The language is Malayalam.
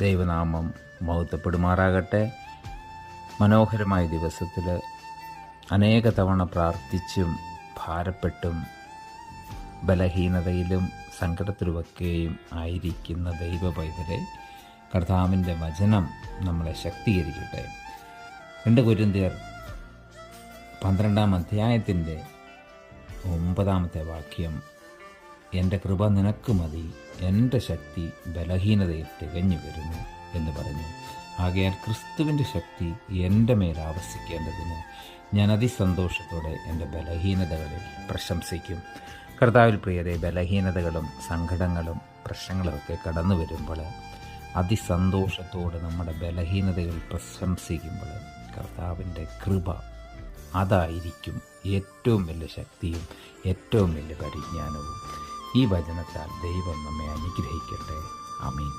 ദൈവനാമം മഹത്വപ്പെടുമാറാകട്ടെ. മനോഹരമായ ദിവസത്തിൽ അനേക തവണ പ്രാർത്ഥിച്ചും ഭാരപ്പെട്ടും ബലഹീനതയിലും സങ്കടത്തിലുമൊക്കെയും ആയിരിക്കുന്ന ദൈവ പൈതലെ, കർത്താവിൻ്റെ വചനം നമ്മളെ ശക്തീകരിക്കട്ടെ. 2 കൊരിന്ത്യർ 12 അധ്യായത്തിൻ്റെ 9 വാക്യം, എൻ്റെ കൃപ നിനക്ക് മതി, എൻ്റെ ശക്തി ബലഹീനതയിൽ തികഞ്ഞു വരുന്നു എന്ന് പറഞ്ഞു. ആകയാൽ ക്രിസ്തുവിൻ്റെ ശക്തി എൻ്റെ മേൽ ആവസിക്കേണ്ടതിന് ഞാൻ അതിസന്തോഷത്തോടെ എൻ്റെ ബലഹീനതകളിൽ പ്രശംസിക്കും. കർത്താവിൽ പ്രിയരെ, ബലഹീനതകളും സങ്കടങ്ങളും പ്രശ്നങ്ങളുമൊക്കെ കടന്നു വരുമ്പോൾ അതിസന്തോഷത്തോടെ നമ്മുടെ ബലഹീനതകൾ പ്രശംസിക്കുമ്പോൾ കർത്താവിൻ്റെ കൃപ അതായിരിക്കും ഏറ്റവും വലിയ ശക്തിയും ഏറ്റവും വലിയ പരിജ്ഞാനവും. ഈ വചനത്താൽ ദൈവം നമ്മെ അനുഗ്രഹിക്കട്ടെ. ആമേൻ.